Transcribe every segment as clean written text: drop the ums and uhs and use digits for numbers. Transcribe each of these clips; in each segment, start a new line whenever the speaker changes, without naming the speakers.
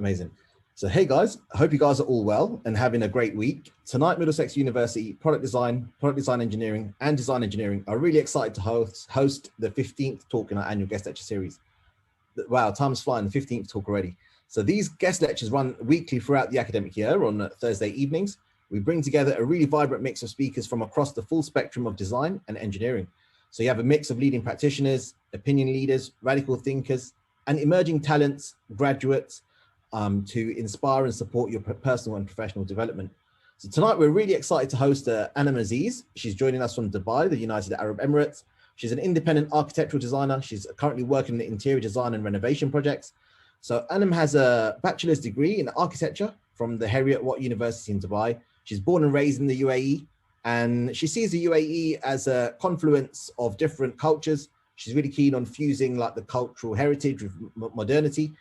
Amazing. So, hey guys, I hope you guys are all well and having a great week. Tonight, Middlesex University Product Design Engineering, and Design Engineering are really excited to host the 15th talk in our annual guest lecture series. Wow, time's flying, the 15th talk already. So these guest lectures run weekly throughout the academic year on Thursday evenings. We bring together a really vibrant mix of speakers from across the full spectrum of design and engineering. So you have a mix of leading practitioners, opinion leaders, radical thinkers, and emerging talents, graduates, to inspire and support your personal and professional development. So tonight we're really excited to host Anam Aziz. She's joining us from Dubai, the United Arab Emirates. She's an independent architectural designer. She's currently working in interior design and renovation projects. So Anam has a bachelor's degree in architecture from the Heriot Watt University in Dubai. She's born and raised in the UAE, and she sees the UAE as a confluence of different cultures. She's really keen on fusing like the cultural heritage with modernity.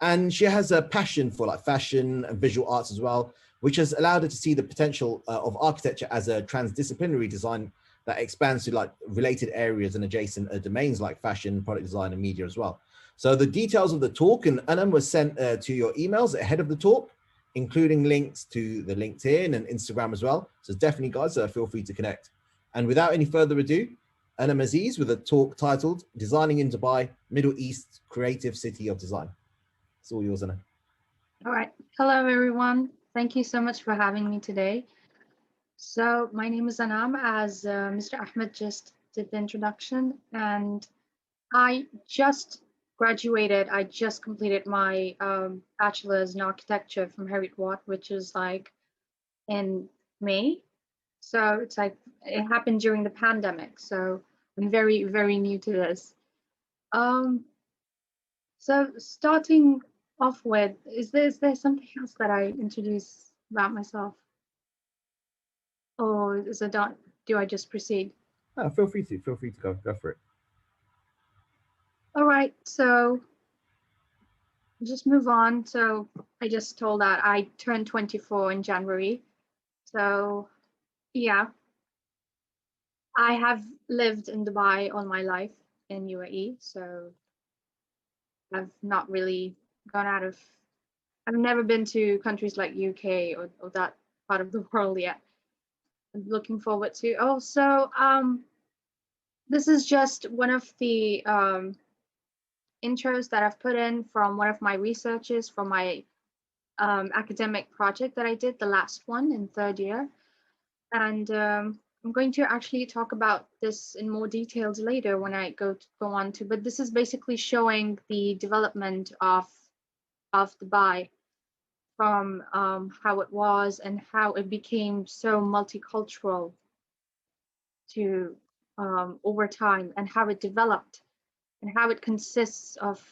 And she has a passion for like fashion and visual arts as well, which has allowed her to see the potential of architecture as a transdisciplinary design that expands to like related areas and adjacent domains like fashion, product design, and media as well. So the details of the talk and Anam was sent to your emails ahead of the talk, including links to the LinkedIn and Instagram as well. So definitely guys, feel free to connect. And without any further ado, Anam Aziz with a talk titled Designing in Dubai, Middle East Creative City of Design. It's all yours, Anna.
All right. Hello, everyone. Thank you so much for having me today. So my name is Anam, as Mr. Ahmed just did the introduction, and I just graduated. I just completed my bachelor's in architecture from Heriot Watt, which is like in May. So it's like it happened during the pandemic. So I'm very, very new to this. So starting off with, is there something else that I introduce about myself? Or is it done? Do I just proceed?
Feel free to go for it.
All right, so just move on. So I just told that I turned 24 in January. So yeah, I have lived in Dubai all my life in UAE. So I've not really gone out of, I've never been to countries like UK or that part of the world yet. I'm looking forward to. Also, this is just one of the intros that I've put in from one of my researches from my academic project that I did, the last one in third year. And I'm going to actually talk about this in more details later when I go on to, but this is basically showing the development of Dubai from how it was and how it became so multicultural to over time, and how it developed and how it consists of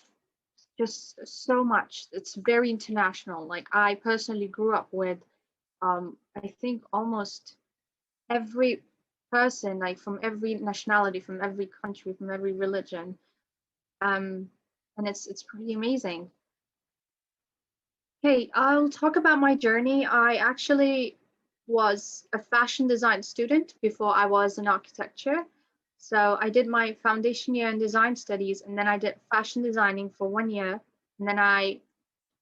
just so much. It's very international. Like I personally grew up with, I think almost every person, like from every nationality, from every country, from every religion, and it's pretty amazing. Okay, I'll talk about my journey. I actually was a fashion design student before I was in architecture. So I did my foundation year in design studies, and then I did fashion designing for 1 year. And then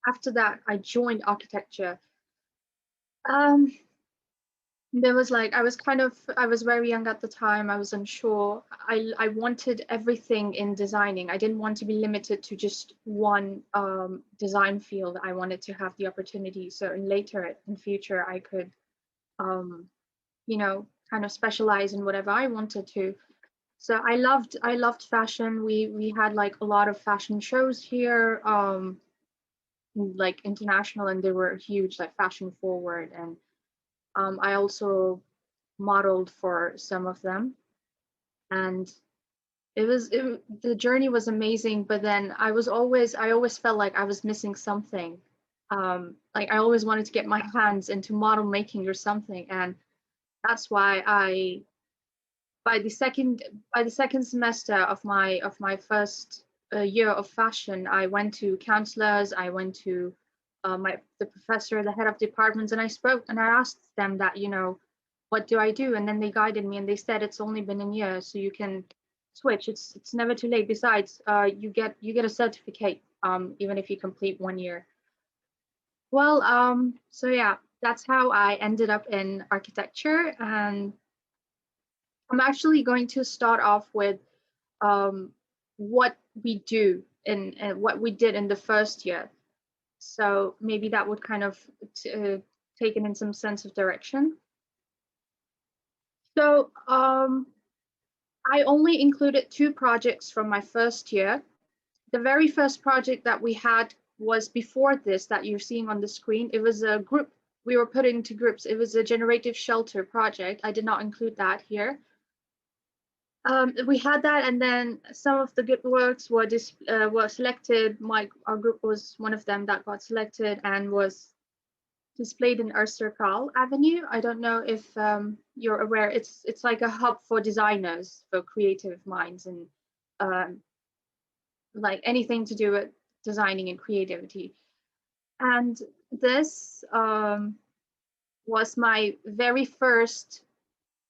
after that, I joined architecture. There was like, I was very young at the time. I was unsure. I wanted everything in designing. I didn't want to be limited to just one design field. I wanted to have the opportunity. So later in future, I could, kind of specialize in whatever I wanted to. So I loved fashion. We had like a lot of fashion shows here, like international, and they were huge, like Fashion Forward, and I also modeled for some of them, and the journey was amazing. But then I always felt like I was missing something. Like I always wanted to get my hands into model making or something, and that's why by the second semester of my first year of fashion, I went to counselors. I went to the professor, the head of departments, and I spoke and I asked them that, what do I do? And then they guided me and they said it's only been a year, so you can switch. It's never too late. Besides, you get a certificate even if you complete 1 year. Well, so yeah, that's how I ended up in architecture, and I'm actually going to start off with um, what we do and what we did in the first year. So maybe that would kind of take it in some sense of direction. So I only included two projects from my first year. The very first project that we had was before this that you're seeing on the screen. It was a group, we were put into groups. It was a generative shelter project. I did not include that here. We had that, and then some of the good works were selected. Our group was one of them that got selected and was displayed in Ersterkal Avenue. I don't know if you're aware. It's like a hub for designers, for creative minds, and um, like anything to do with designing and creativity. And this was my very first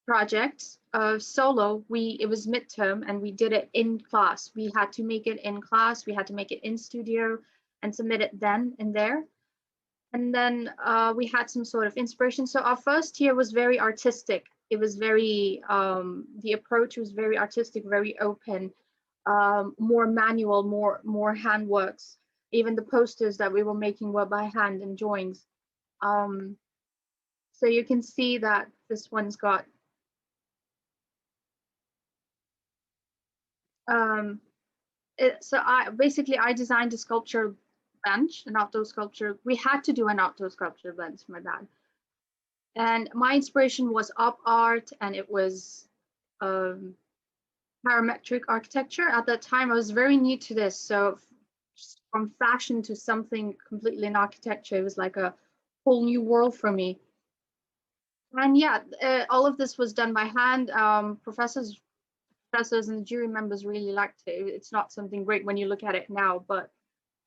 project solo. It was midterm, and we did it in class. We had to make it in class. We had to make it in studio and submit it then and there. And then we had some sort of inspiration. So our first year was very artistic. It was very the approach was very artistic, very open, more manual, more handworks. Even the posters that we were making were by hand and drawings. So you can see that this one's got um, so I designed a sculpture bench, an outdoor sculpture. We had to do an outdoor sculpture bench, my bad. And my inspiration was op art, and it was um, parametric architecture. At that time, I was very new to this, so from fashion to something completely in architecture, it was like a whole new world for me. And yeah, all of this was done by hand. Professors and jury members really liked it. It's not something great when you look at it now, but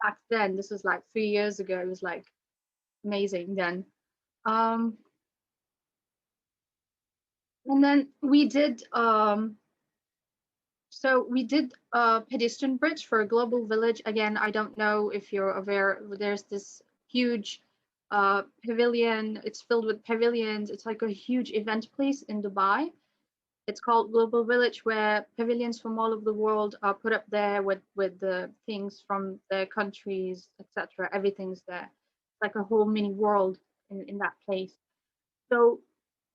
back then, this was like 3 years ago, it was like amazing then. Um, and then we did we did a pedestrian bridge for a global village. Again, I don't know if you're aware, there's this huge pavilion. It's filled with pavilions. It's like a huge event place in Dubai. It's called Global Village, where pavilions from all over the world are put up there with the things from their countries, etc. Everything's there. It's like a whole mini world in that place. So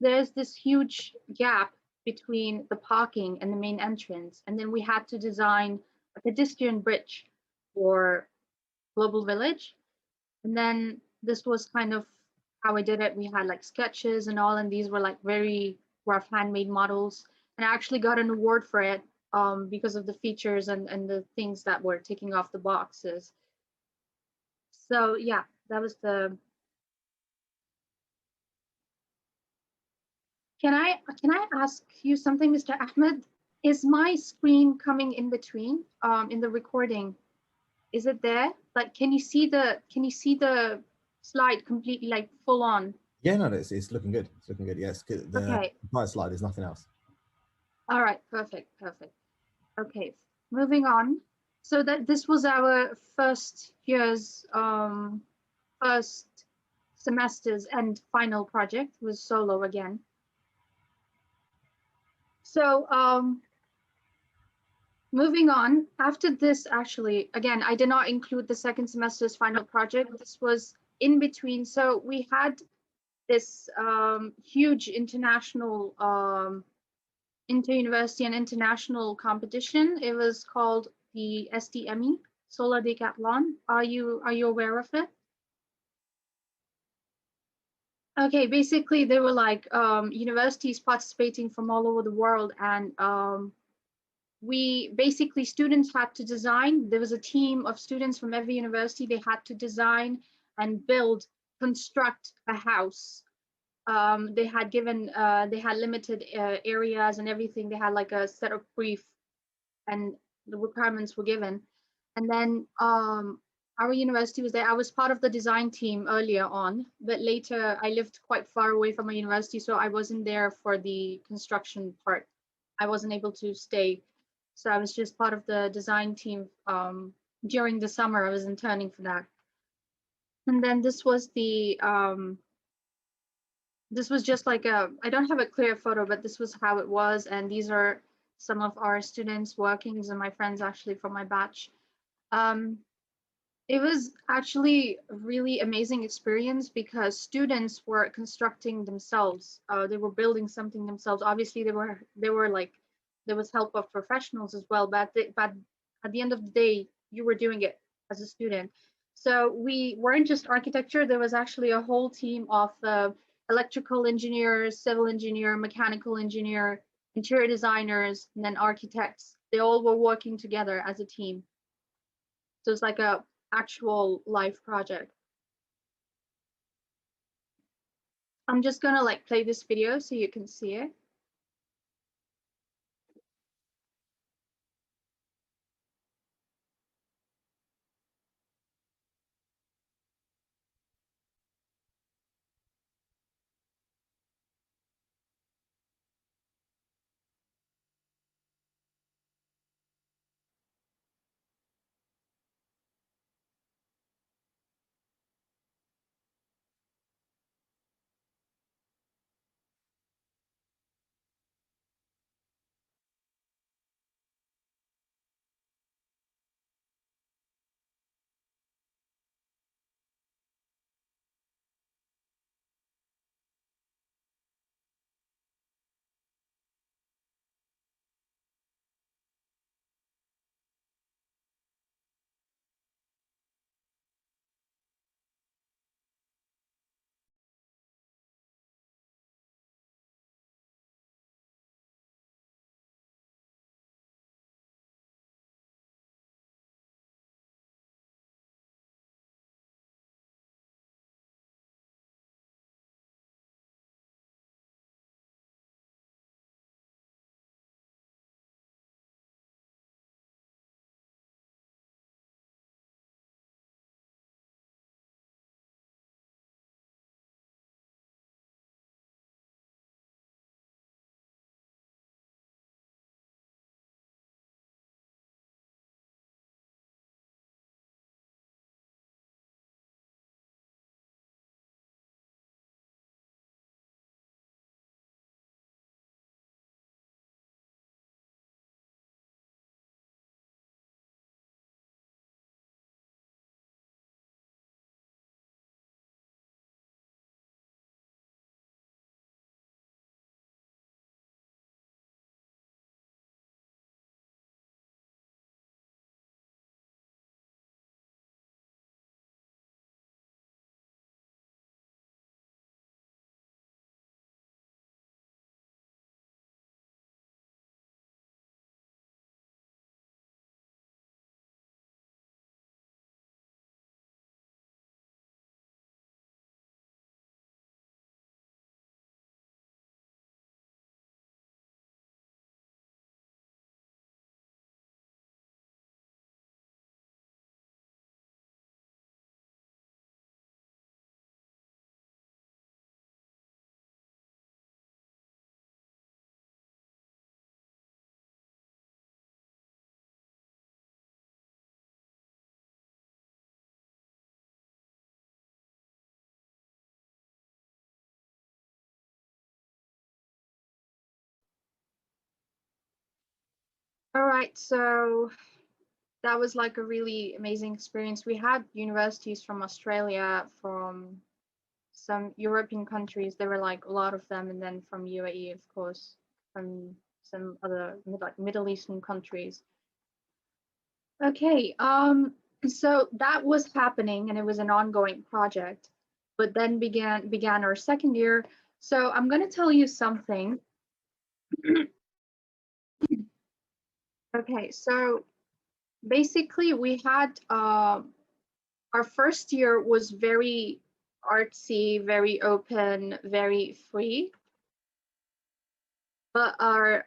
there's this huge gap between the parking and the main entrance. And then we had to design a pedestrian bridge for Global Village. And then this was kind of how I did it. We had like sketches and all, and these were like very rough handmade models. And I actually got an award for it because of the features and the things that were ticking off the boxes. So yeah, that was the. Can I ask you something, Mr. Ahmed? Is my screen coming in between in the recording? Is it there? Like, can you see the slide completely like full on?
Yeah, no, it's looking good. It's looking good. Yes, the
Okay.
entire slide. There's nothing else.
All right. Perfect. Perfect. Okay. Moving on. So that this was our first year's first semester's and final project was solo again. So moving on, after this, actually, again, I did not include the second semester's final project. This was in between. So we had this huge international inter-university and international competition. It was called the SDME, Solar Decathlon. Are you aware of it? Okay, basically there were like universities participating from all over the world, and we basically students had to design. There was a team of students from every university. They had to design and construct a house. They had limited areas and everything. They had like a set of brief, and the requirements were given. And then our university was there. I was part of the design team earlier on, but later I lived quite far away from my university, so I wasn't there for the construction part. I wasn't able to stay. So I was just part of the design team during the summer. I was interning for that. And then this was this was just like I don't have a clear photo, but this was how it was. And these are some of our students working. These are my friends actually from my batch. Um, it was actually a really amazing experience because students were constructing themselves. They were building something themselves. Obviously, they were like there was help of professionals as well, but at the end of the day, you were doing it as a student. So we weren't just architecture. There was actually a whole team of electrical engineers, civil engineer, mechanical engineer, interior designers, and then architects. They all were working together as a team. So it's like a actual life project. I'm just gonna like play this video so you can see it. All right, so that was like a really amazing experience. We had universities from Australia, from some European countries. There were like a lot of them, and then from UAE, of course, from some other like Middle Eastern countries. Okay, so that was happening, and it was an ongoing project. But then began our second year. So I'm gonna tell you something. Okay, so basically we had our first year was very artsy, very open, very free. But our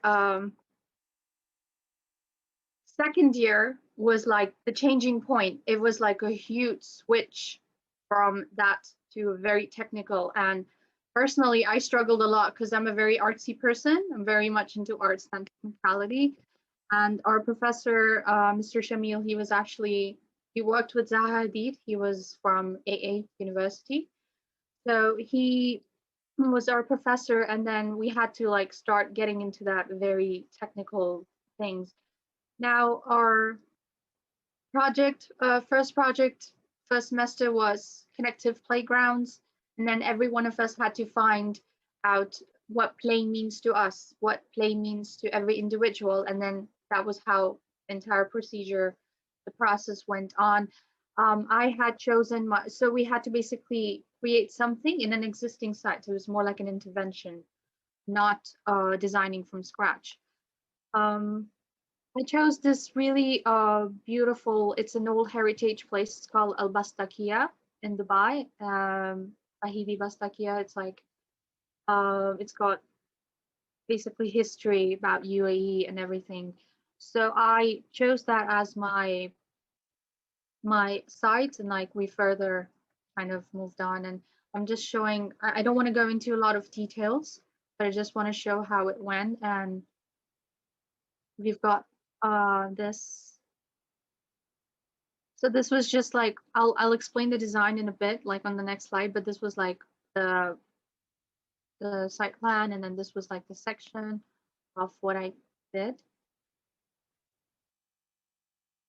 second year was like the changing point. It was like a huge switch from that to very technical. And personally, I struggled a lot because I'm a very artsy person. I'm very much into arts and technicality. And our professor, Mr. Shamil, he was actually he worked with Zaha Hadid. He was from AA University. So he was our professor, and then we had to like start getting into that very technical things. Now our first semester was connective playgrounds, and then every one of us had to find out what play means to us, what play means to every individual, and then that was how the entire procedure, the process went on. I had chosen so we had to basically create something in an existing site. So it was more like an intervention, not designing from scratch. Um, I chose this really beautiful, it's an old heritage place. It's called Al Bastakia in Dubai. Ahidi Bastakia. It's like, it's got basically history about UAE and everything. So I chose that as my site, and like we further kind of moved on. And I'm just showing, I don't want to go into a lot of details, but I just want to show how it went. And we've got this. So this was just like, I'll explain the design in a bit, like on the next slide, but this was like the site plan, and then this was like the section of what I did.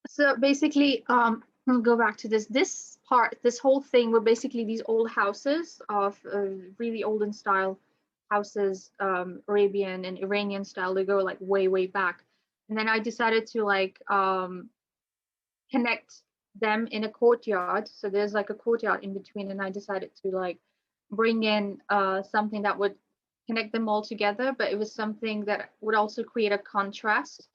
So basically, I'll go back to this part. This whole thing were basically these old houses of really olden style houses, Arabian and Iranian style. They go like way back. And then I decided to like connect them in a courtyard. So there's like a courtyard in between, and I decided to like bring in something that would connect them all together, but it was something that would also create a contrast.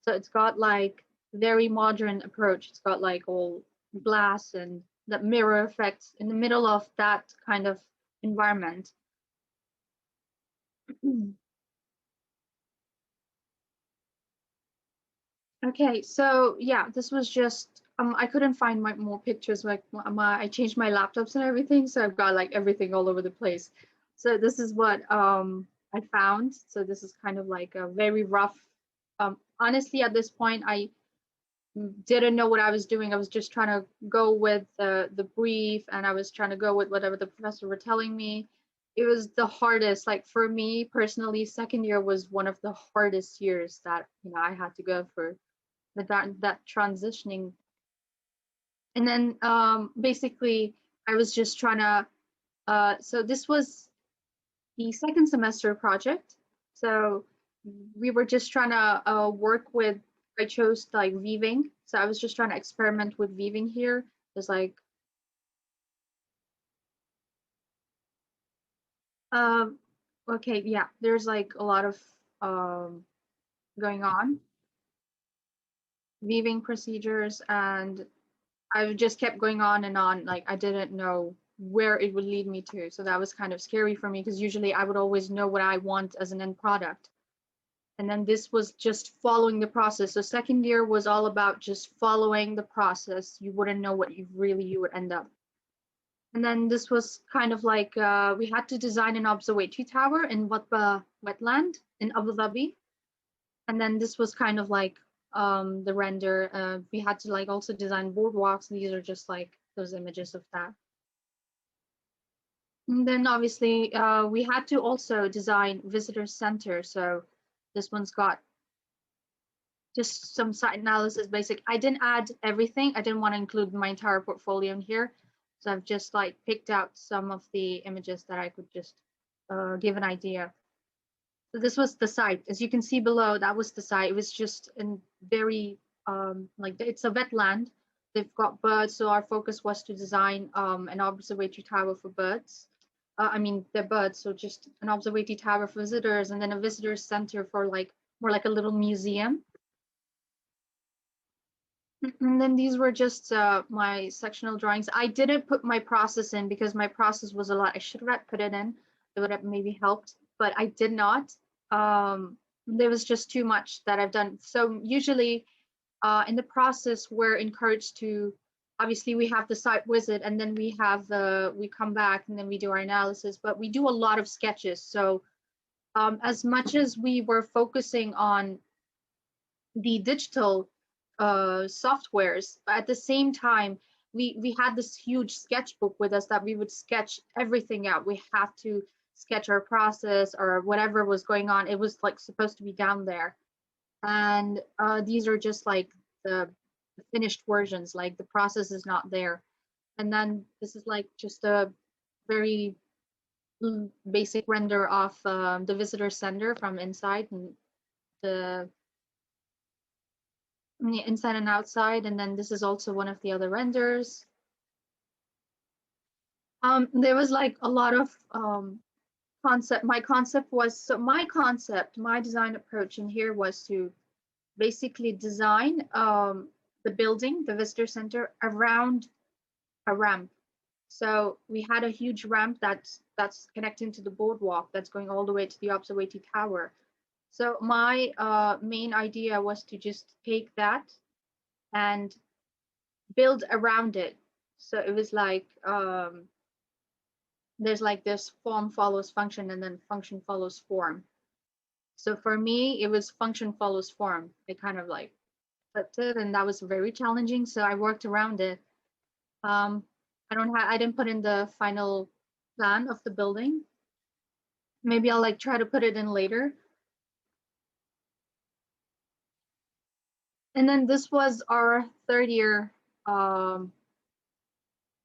So it's got like very modern approach. It's got like all glass and the mirror effects in the middle of that kind of environment. Okay, so yeah, this was just I couldn't find my more pictures. Like I changed my laptops and everything, so I've got like everything all over the place. So this is what I found. So this is kind of like a very rough. Honestly, at this point, I didn't know what I was doing. I was just trying to go with the brief, and I was trying to go with whatever the professor were telling me. It was the hardest. Like for me personally, second year was one of the hardest years that I had to go through that transitioning. And then basically I was just trying to so this was the second semester project. So we were just trying to work with, I chose like weaving. So I was just trying to experiment with weaving here. There's like um okay, yeah, there's like a lot of going on, weaving procedures, and I just kept going on and on. Like I didn't know where it would lead me to. So that was kind of scary for me, because usually I would always know what I want as an end product. And then this was just following the process. So second year was all about just following the process. You wouldn't know what you would end up. And then this was kind of like we had to design an observatory tower in Watba wetland in Abu Dhabi. And then this was kind of like the render. We had to like also design boardwalks. These are just like those images of that. And then obviously we had to also design visitor center. So this one's got just some site analysis basic. I didn't add everything. I didn't want to include my entire portfolio in here. So I've just like picked out some of the images that I could just give an idea. So this was the site. As you can see below, that was the site. It was just in very like it's a wetland. They've got birds, so our focus was to design an observatory tower for birds. I mean, they're birds, so just an observatory tower for visitors, and then a visitor center for like more like a little museum. And then these were just my sectional drawings. I didn't put my process in because my process was a lot. I should have put it in. It would have maybe helped, but I did not. There was just too much that I've done. So usually in the process, we're encouraged to, obviously we have the site visit, and then we come back and then we do our analysis, but we do a lot of sketches. So as much as we were focusing on the digital, softwares. But at the same time, we had this huge sketchbook with us that we would sketch everything out. We had to sketch our process or whatever was going on. It was like supposed to be down there. And these are just like the finished versions, like the process is not there. And then this is like just a very basic render of the visitor center from inside, and the inside and outside. And then this is also one of the other renders. There was like a lot of concept. My concept was, so my concept, my design approach in here was to basically design the building, the visitor center, around a ramp. So we had a huge ramp that's connecting to the boardwalk that's going all the way to the observatory tower. So my main idea was to just take that and build around it. So it was like there's like this form follows function and then function follows form. So for me, it was function follows form. I kind of like flipped it, and that was very challenging. So I worked around it. I didn't put in the final plan of the building. Maybe I'll like try to put it in later. And then this was our third year.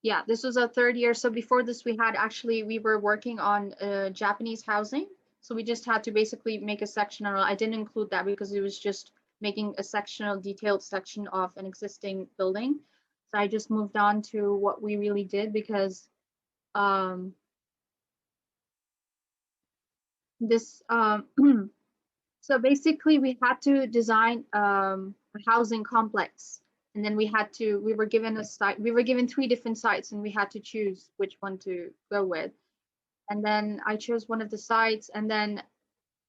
Yeah, this was our third year. So before this, we were working on Japanese housing. So we just had to basically make a sectional. I didn't include that because it was just making a sectional, detailed section of an existing building. So I just moved on to what we really did, because this so basically we had to design a housing complex, and then we were given a site. We were given 3 different sites, and we had to choose which one to go with. And then I chose one of the sites, and then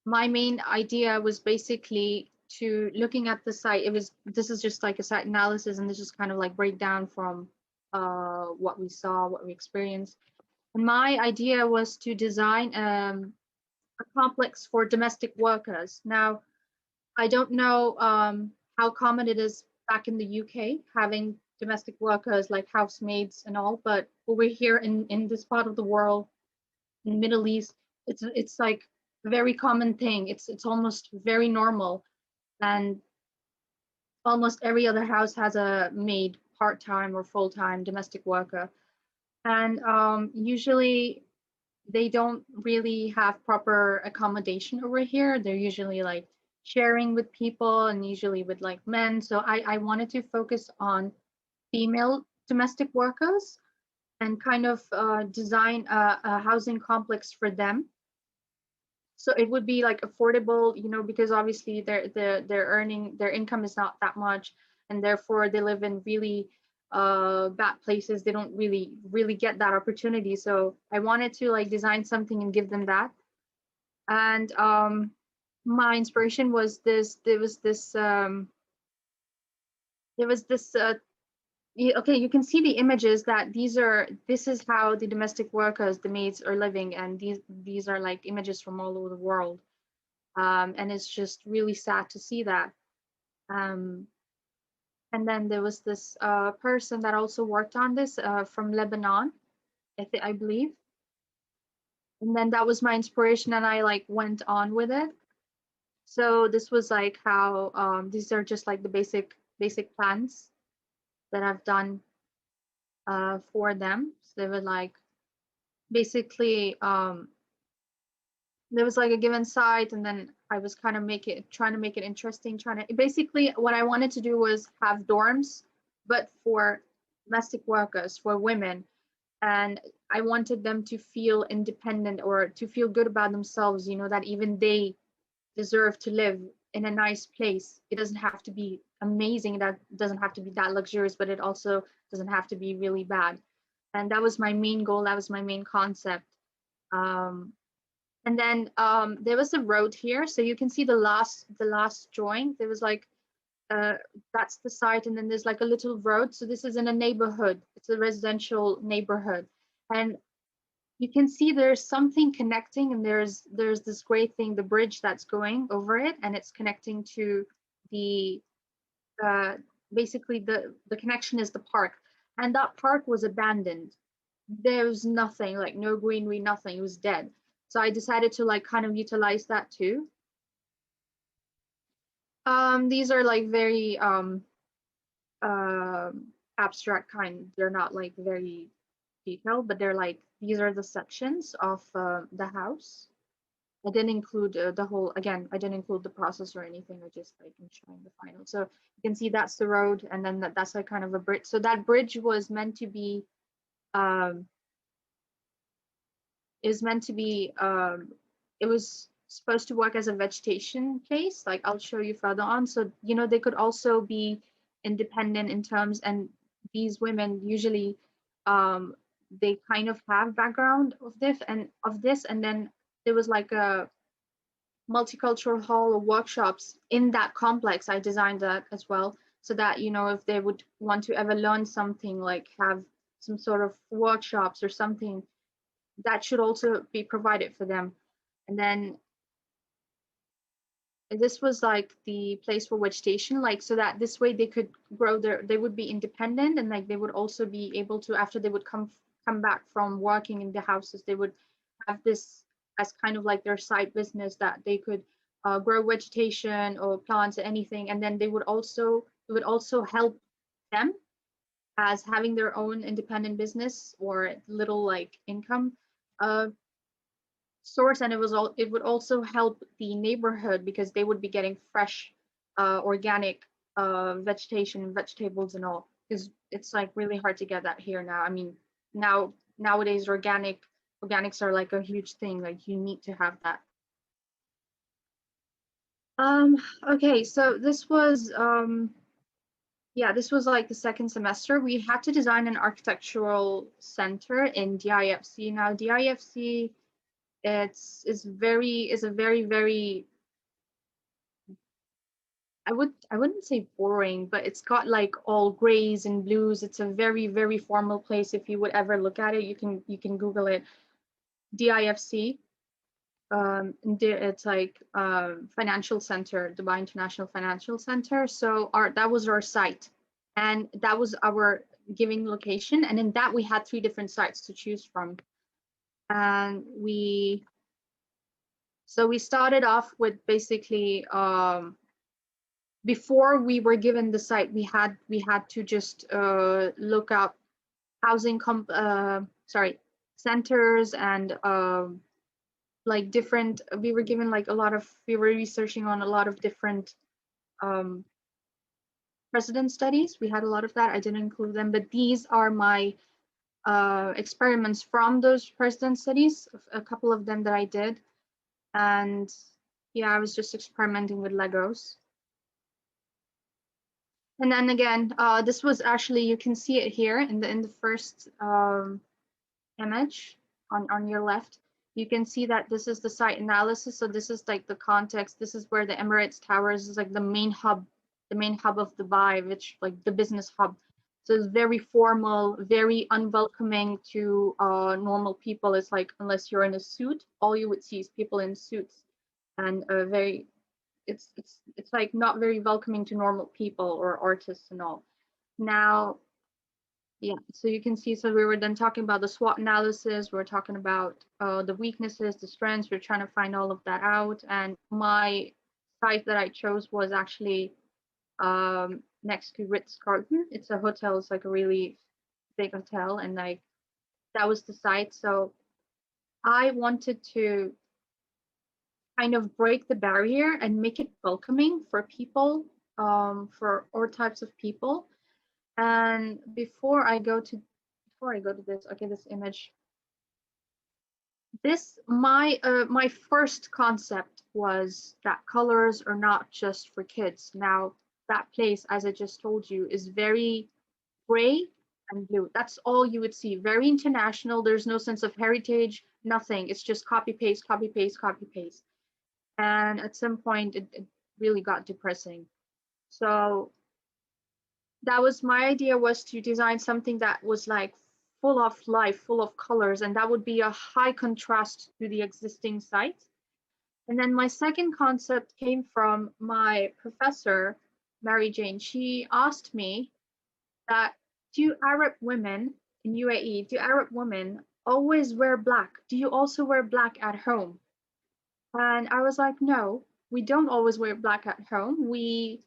my main idea was basically to looking at the site. This is just like a site analysis, and this is kind of like breakdown from what we saw, what we experienced. And my idea was to design a complex for domestic workers. Now, I don't know how common it is back in the UK having domestic workers like housemaids and all, but over here in this part of the world, in the Middle East, it's like a very common thing. It's almost very normal, and almost every other house has a maid, part-time or full-time domestic worker. And usually they don't really have proper accommodation over here. They're usually like sharing with people, and usually with like men. So I wanted to focus on female domestic workers and kind of design a housing complex for them. So it would be like affordable, because obviously they're earning, their income is not that much, and therefore they live in really bad places. They don't really get that opportunity. So I wanted to like design something and give them that. And my inspiration was this. Okay, you can see the images that this is how the domestic workers, the maids, are living, and these are like images from all over the world. And it's just really sad to see that. And then there was this person that also worked on this from Lebanon, I believe. And then that was my inspiration, and I like went on with it. So this was like how these are just like the basic plans that I've done for them. So they were like basically there was like a given site, and then I was kind of trying to make it interesting, basically what I wanted to do was have dorms, but for domestic workers, for women. And I wanted them to feel independent, or to feel good about themselves, that even they deserve to live in a nice place. It doesn't have to be amazing, that doesn't have to be that luxurious, but it also doesn't have to be really bad. And that was my main goal, that was my main concept. And then there was a road here, so you can see the last drawing. There was like that's the site, and then there's like a little road. So this is in a neighborhood. It's a residential neighborhood, and you can see there's something connecting, and there's this great thing, the bridge that's going over it, and it's connecting to the basically the connection is the park, and that park was abandoned. There was nothing, like no greenery, nothing. It was dead. So I decided to like kind of utilize that too. These are like very abstract kind. They're not like very detailed, but they're like these are the sections of the house. I didn't include the whole, again, I didn't include the process or anything. I just like am showing the final. So you can see that's the road, and then that's like kind of a bridge. So that bridge was meant to be um is meant to be it was supposed to work as a vegetation place, like I'll show you further on. So you know they could also be independent in terms, and these women usually they kind of have background of this, and then there was like a multicultural hall or workshops in that complex. I designed that as well, so that you know if they would want to ever learn something, like have some sort of workshops or something, that should also be provided for them. And then this was like the place for vegetation, like so that this way they could grow their, they would be independent, and like they would also be able to, after they would come back from working in the houses, they would have this as kind of like their side business, that they could grow vegetation or plants or anything, and then they would also, it would also help them as having their own independent business or little like income uh, source. And it would also help the neighborhood because they would be getting fresh organic vegetation, vegetables and all, because it's like really hard to get that here now. I mean, nowadays organics are like a huge thing, like you need to have that. Okay, so this was yeah, this was like the second semester. We had to design an architectural center in DIFC. Now DIFC, is a very, I wouldn't say boring, but it's got like all grays and blues. It's a very formal place. If you would ever look at it, you can Google it. DIFC. It's like financial center, Dubai International Financial Center. So that was our site, and that was our giving location. And in that we had 3 different sites to choose from, and we started off with basically before we were given the site, we had to just look up housing centers, and like different, we were given like a lot of, we were researching on a lot of different um, precedent studies. We had a lot of that. I didn't include them, but these are my experiments from those precedent studies, a couple of them that I did. And yeah, I was just experimenting with Legos. And then again, this was actually, you can see it here in the first image on your left. You can see that this is the site analysis. So this is like the context. This is where the Emirates Towers is, like the main hub of Dubai, which like the business hub. So it's very formal, very unwelcoming to normal people. It's like, unless you're in a suit, all you would see is people in suits, and very, it's like not very welcoming to normal people or artists and all. Now, yeah, so you can see, so we were then talking about the SWOT analysis, we're talking about the weaknesses, the strengths, we're trying to find all of that out. And my site that I chose was actually next to Ritz-Carlton. It's a hotel, it's like a really big hotel, and like that was the site. So I wanted to kind of break the barrier and make it welcoming for people, for all types of people. And before I go to this, okay, this image, my first concept was that colors are not just for kids. Now that place, as I just told you, is very gray and blue. That's all you would see. Very international. There's no sense of heritage, nothing. It's just copy paste, copy paste, copy paste. And at some point it really got depressing. So that was my idea, was to design something that was like full of life, full of colors, and that would be a high contrast to the existing site. And then my second concept came from my professor, Mary Jane, she asked me that, do Arab women in UAE, do Arab women always wear black? Do you also wear black at home? And I was like, no, we don't always wear black at home. We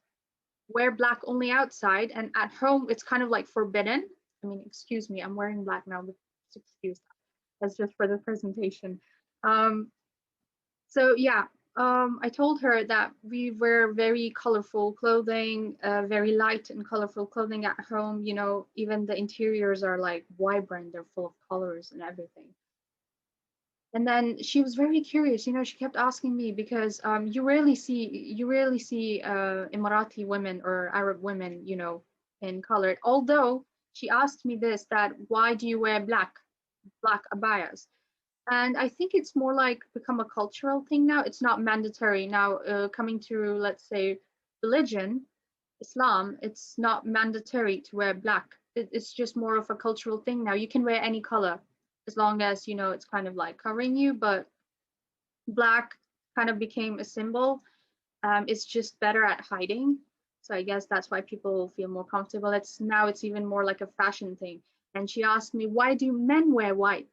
wear black only outside, and at home it's kind of like forbidden. I mean, excuse me, I'm wearing black now, but excuse that. That's just for the presentation. Um, so yeah, I told her that we wear very colorful clothing, very light and colorful clothing at home. You know, even the interiors are like vibrant, they're full of colors and everything. And then she was very curious, you know, she kept asking me because you rarely see Emirati women or Arab women, you know, in color. Although she asked me this, that why do you wear black abayas? And I think it's more like become a cultural thing now. It's not mandatory now. Coming to, let's say, religion, Islam, it's not mandatory to wear black. It's just more of a cultural thing now. You can wear any color as long as you know it's kind of like covering you. But black kind of became a symbol. It's just better at hiding. So I guess that's why people feel more comfortable. It's even more like a fashion thing. And she asked me, why do men wear white?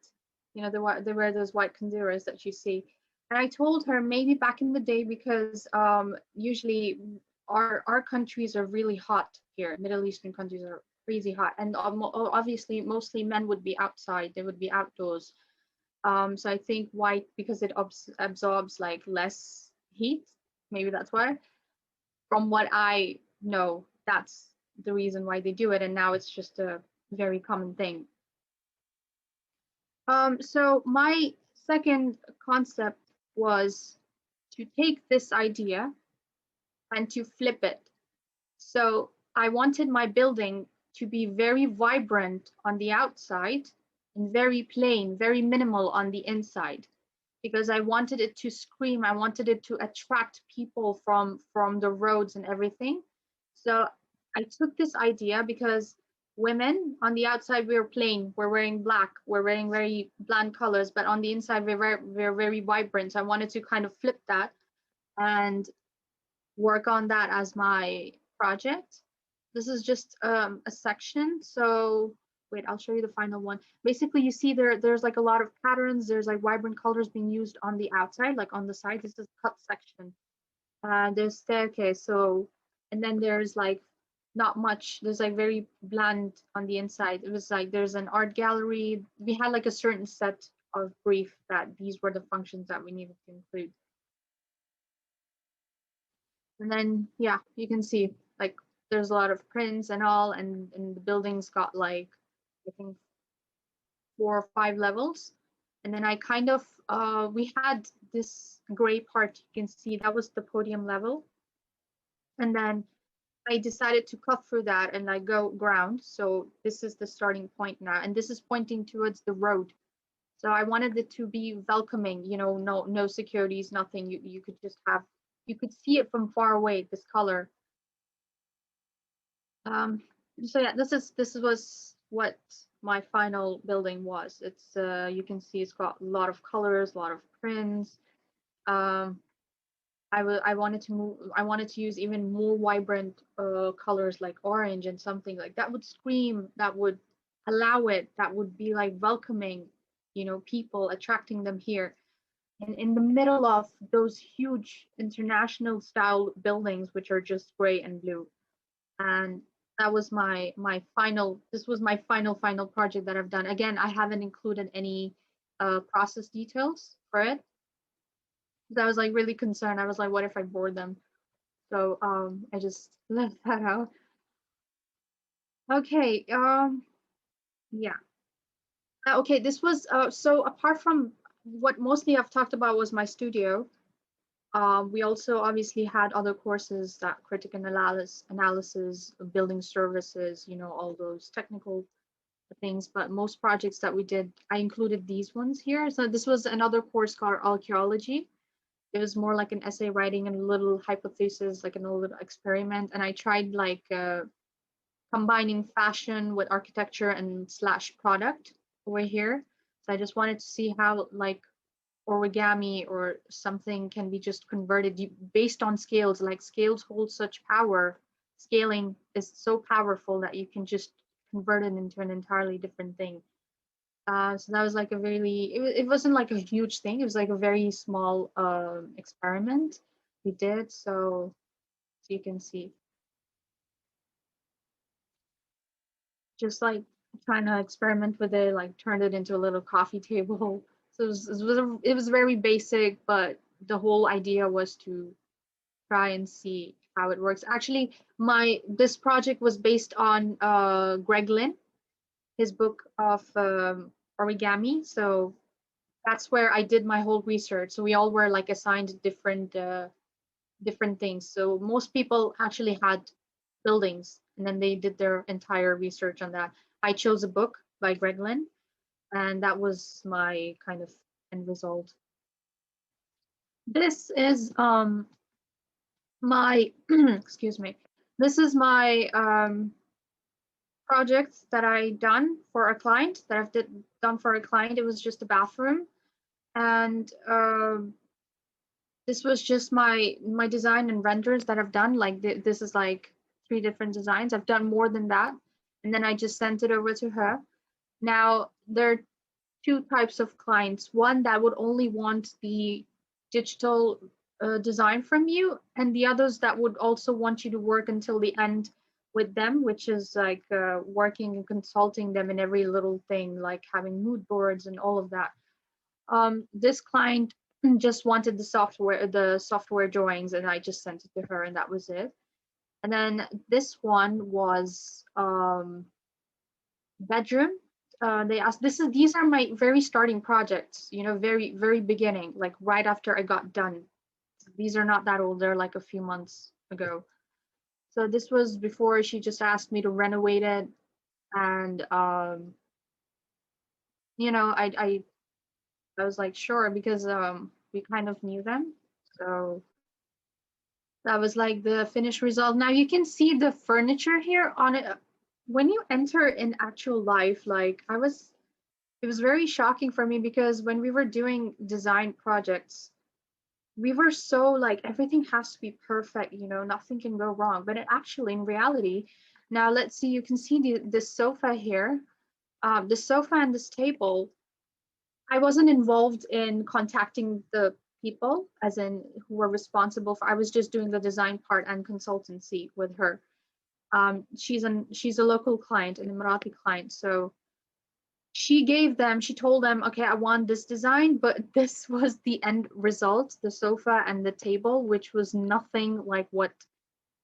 You know, they wear those white kanduras that you see. And I told her maybe back in the day because usually our countries are really hot here. Middle Eastern countries are crazy hot, and obviously mostly men would be outside. They would be outdoors. So I think white because it absorbs like less heat. Maybe that's why. From what I know, that's the reason why they do it, and now it's just a very common thing. So my second concept was to take this idea and to flip it. So I wanted my building to be very vibrant on the outside and very plain, very minimal on the inside, because I wanted it to scream. I wanted it to attract people from the roads and everything. So I took this idea because women on the outside we're plain, we're wearing black, we're wearing very bland colors, but on the inside we're very vibrant. So I wanted to kind of flip that and work on that as my project. This is just a section. So wait, I'll show you the final one. Basically, you see there's like a lot of patterns. There's like vibrant colors being used on the outside, like on the side. This is cut section. There's staircase. So, and then there's like not much. There's like very bland on the inside. It was like there's an art gallery. We had like a certain set of brief that these were the functions that we needed to include. And then yeah, you can see like there's a lot of prints and all, and the building's got like I think 4 or 5 levels. And then I kind of we had this gray part, you can see that was the podium level. And then I decided to cut through that and I go ground. So this is the starting point now, and this is pointing towards the road. So I wanted it to be welcoming, you know, no securities, nothing. You could just have, you could see it from far away, this color. So yeah, this was what my final building was. It's you can see it's got a lot of colors, a lot of prints. Um, I wanted to move. I wanted to use even more vibrant colors like orange and something like that would scream. That would allow it. That would be like welcoming, you know, people, attracting them here. And in the middle of those huge international style buildings, which are just gray and blue. And that was my final, this was my final project that I've done. Again, I haven't included any process details for it because I was like really concerned. I was like, what if I bore them? So I just left that out. Okay, yeah. Okay, this was so apart from what mostly I've talked about was my studio. We also obviously had other courses that critical analysis, building services, you know, all those technical things. But most projects that we did, I included these ones here. So this was another course called archaeology. It was more like an essay writing and a little hypothesis, like a little experiment. And I tried like combining fashion with architecture and slash product over here. So I just wanted to see how like origami or something can be just converted based on scales. Like scales hold such power. scaling is so powerful that you can just convert it into an entirely different thing. So that was like a really, it wasn't like a huge thing. It was like a very small experiment we did. So you can see, just like trying to experiment with it, like turned it into a little coffee table. So it was very basic, but the whole idea was to try and see how it works. Actually, this project was based on Greg Lynn, his book of origami. So that's where I did my whole research. So we all were like assigned different things. So most people actually had buildings, and then they did their entire research on that. I chose a book by Greg Lynn, and that was my kind of end result. This is my excuse me. This is my project that I done for a client that done for a client. It was just a bathroom, and this was just my design and renders that I've done. Like this is like 3 different designs. I've done more than that, and then I just sent it over to her. Now there are 2 types of clients. One that would only want the digital design from you, and the others that would also want you to work until the end with them, which is like working and consulting them in every little thing, like having mood boards and all of that. This client just wanted the software drawings, and I just sent it to her, and that was it. And then this one was bedroom. They asked, these are my very starting projects, you know, very beginning, like right after I got done. These are not that old, they're like a few months ago. So this was before she just asked me to renovate it, and you know, I was like, sure, because we kind of knew them. So that was like the finished result. Now you can see the furniture here on it. When you enter in actual life, like it was very shocking for me, because when we were doing design projects, we were so like everything has to be perfect, you know, nothing can go wrong. But it actually, in reality, now let's see, you can see this sofa here, this sofa and this table. I wasn't involved in contacting the people, as in who were responsible for. I was just doing the design part and consultancy with her. She's a local client, an Emirati client, so she told them, okay, I want this design, but this was the end result, the sofa and the table, which was nothing like what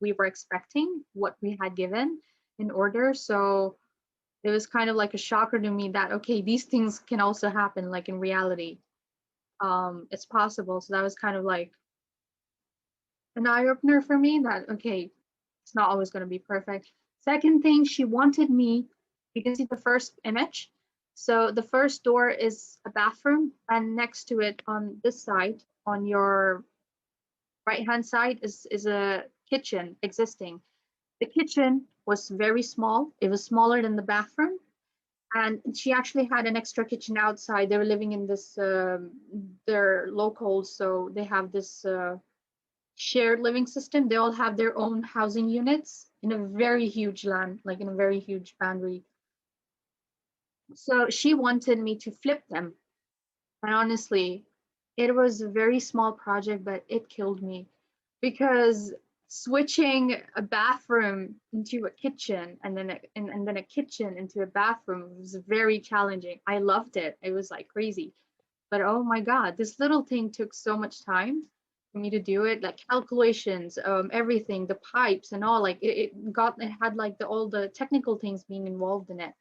we were expecting, what we had given in order. So it was kind of like a shocker to me that, okay, these things can also happen like in reality. It's possible. So that was kind of like an eye opener for me that, okay, it's not always going to be perfect. Second thing, she wanted me, you can see the first image. So the first door is a bathroom, and next to it on this side, on your right hand side, is a kitchen existing. The kitchen was very small. It was smaller than the bathroom. And she actually had an extra kitchen outside. They were living in this, they're locals, so they have this shared living system. They all have their own housing units in a very huge land, like in a very huge boundary. So she wanted me to flip them. And honestly, it was a very small project, but it killed me, because switching a bathroom into a kitchen, and then and then a kitchen into a bathroom was very challenging. I loved it. It was like crazy. But oh my God, this little thing took so much time for me to do it, like calculations, everything, the pipes and all, like it had like all the technical things being involved in it.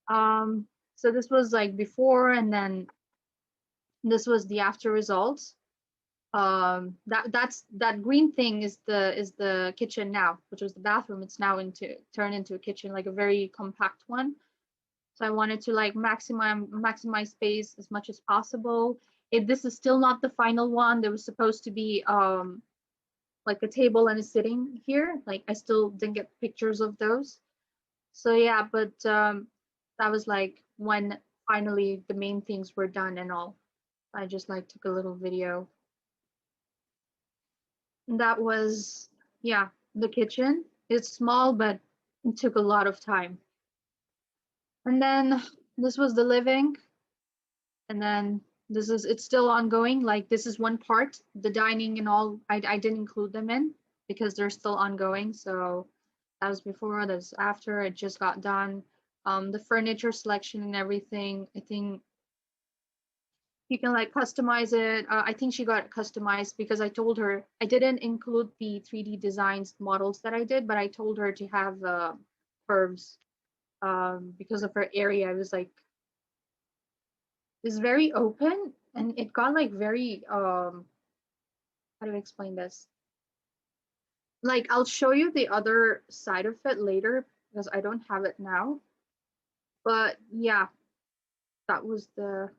Um, so this was like before, and then this was the after results. That green thing is the kitchen now, which was the bathroom. It's now turned into a kitchen, like a very compact one. So I wanted to like maximize space as much as possible. If this is still not the final one, there was supposed to be like a table and a sitting here. Like I still didn't get pictures of those. So yeah, but that was like when finally the main things were done and all. I just like took a little video. And that was, yeah, the kitchen. It's small, but it took a lot of time. And then this was the living, and then it's still ongoing. Like this is one part, the dining and all. I didn't include them in because they're still ongoing. So that was before, that's after. It just got done. The furniture selection and everything. I think you can like customize it. I think she got customized because I told her I didn't include the 3D designs models that I did, but I told her to have curves because of her area. It was like it's very open and it got like very how do I explain this? Like I'll show you the other side of it later because I don't have it now. But yeah, that was the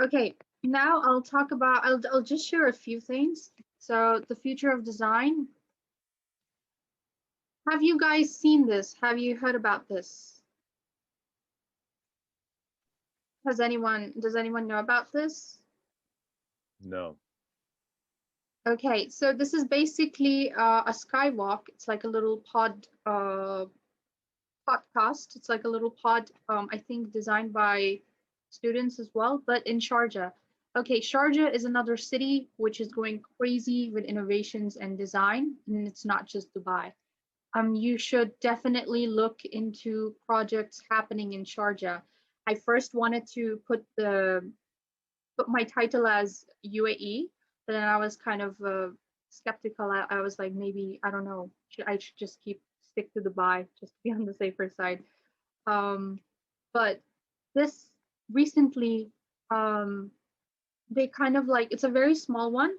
okay. Now I'll talk about I'll just share a few things. So the future of design. Have you guys seen this? Have you heard about this? Does anyone know about this?
No.
Okay, so this is basically a skywalk. It's like a little podcast. It's like a little pod, I think designed by students as well, but in Sharjah. Okay, Sharjah is another city which is going crazy with innovations and design, and it's not just Dubai. You should definitely look into projects happening in Sharjah. I first wanted to put my title as UAE, but then I was kind of skeptical. I was like, maybe I don't know. I should just stick to Dubai just to be on the safer side. Um, but this recently, um, they kind of like it's a very small one,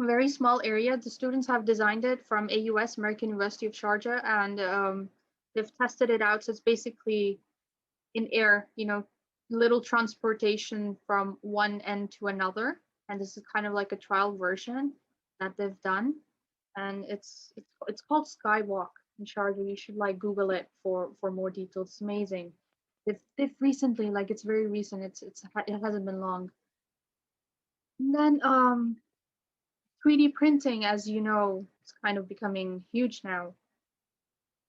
a very small area. The students have designed it from AUS, American University of Sharjah, and they've tested it out. So it's basically in air, little transportation from one end to another. And this is kind of like a trial version that they've done. And it's called Skywalk in Sharjah. You should like Google it for more details. It's amazing. They've recently, like it's very recent. It hasn't been long. And then 3D printing, as you know, it's kind of becoming huge now.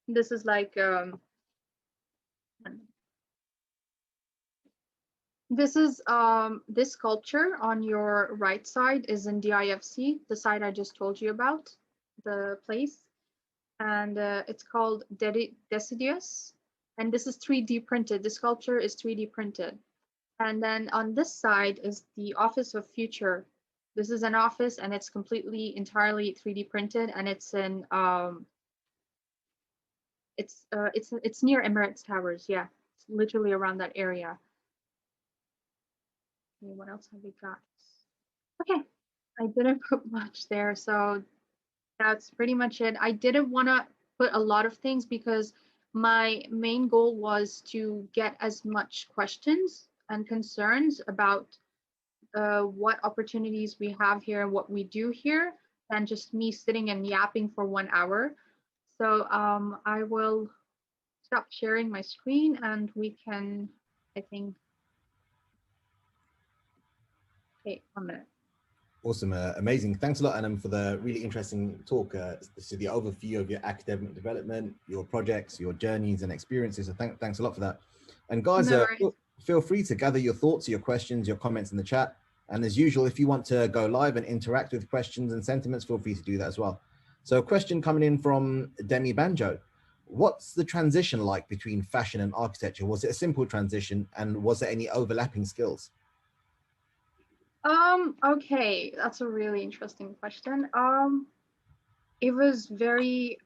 This is like this sculpture on your right side is in DIFC, the site I just told you about, the place, and it's called Decidius, and this is 3D printed. The sculpture is 3D printed, and then on this side is the Office of Future. This is an office, and it's entirely 3D printed, and it's in it's near Emirates Towers. Yeah, it's literally around that area. Okay, what else have we got? Okay, I didn't put much there, so that's pretty much it. I didn't want to put a lot of things because my main goal was to get as much questions and concerns about what opportunities we have here and what we do here than just me sitting and yapping for 1 hour. So I will stop sharing my screen and we can, I think, okay, 1 minute.
Awesome, amazing. Thanks a lot, Anam, for the really interesting talk. This is the overview of your academic development, your projects, your journeys and experiences. So thanks a lot for that. And guys,
No
feel free to gather your thoughts, your questions, your comments in the chat. And as usual, if you want to go live and interact with questions and sentiments, feel free to do that as well. So a question coming in from Demi Banjo. What's the transition like between fashion and architecture? Was it a simple transition and was there any overlapping skills?
Okay, that's a really interesting question. It was very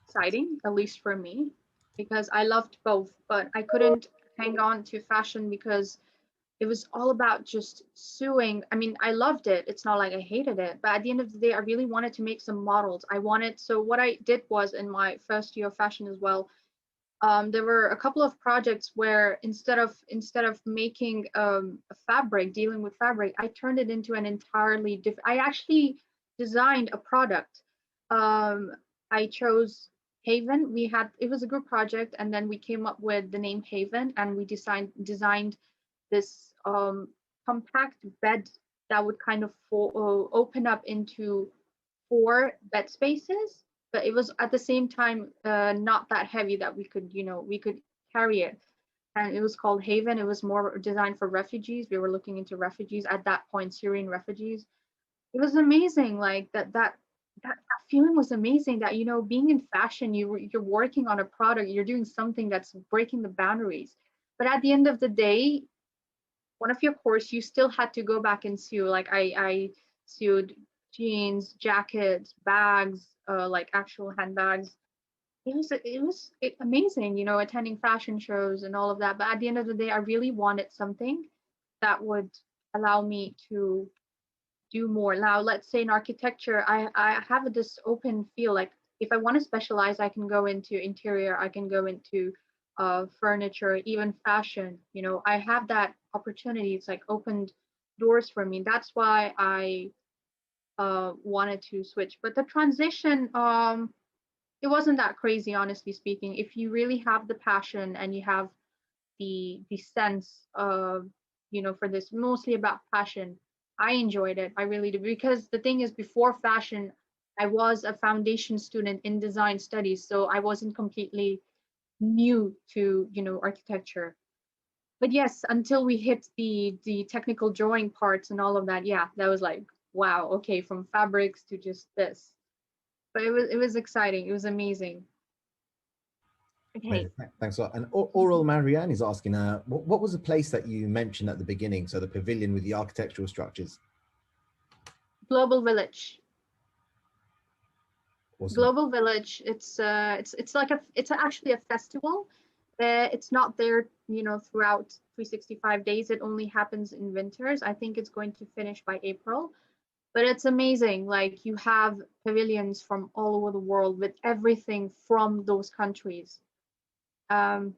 exciting, at least for me, because I loved both, but I couldn't hang on to fashion because it was all about just sewing. I mean, I loved it. It's not like I hated it, but at the end of the day, I really wanted to make some models. So what I did was in my first year of fashion as well, there were a couple of projects where instead of making a fabric, dealing with fabric, I turned it into an entirely different. I actually designed a product. I chose Haven. It was a group project, and then we came up with the name Haven, and we designed this compact bed that would kind of open up into 4 bed spaces, but it was at the same time not that heavy that we could, we could carry it. And it was called Haven. It was more designed for refugees. We were looking into refugees at that point, Syrian refugees. It was amazing, like that feeling was amazing, that being in fashion, you're working on a product, you're doing something that's breaking the boundaries. But at the end of the day, one of your course, you still had to go back and sew. Like I sewed jeans, jackets, bags, like actual handbags. It was amazing, attending fashion shows and all of that. But at the end of the day, I really wanted something that would allow me to do more. Now, let's say in architecture, I have this open feel. Like if I want to specialize, I can go into interior, I can go into furniture, even fashion. I have that opportunity. It's like opened doors for me. That's why I wanted to switch. But the transition, it wasn't that crazy, honestly speaking. If you really have the passion and you have the sense of, for this, mostly about passion, I enjoyed it. I really did, because the thing is, before fashion, I was a foundation student in design studies, so I wasn't completely new to, architecture. But yes, until we hit the technical drawing parts and all of that, yeah, that was like, wow, okay, from fabrics to just this. But it was exciting. It was amazing. Okay,
Amazing. Thanks a lot. And Oral Marianne is asking, what was the place that you mentioned at the beginning? So the pavilion with the architectural structures.
Global Village.
Awesome.
Global Village. It's like it's actually a festival. It's not there, throughout 365 days. It only happens in winters. I think it's going to finish by April. But it's amazing. Like you have pavilions from all over the world with everything from those countries. Um,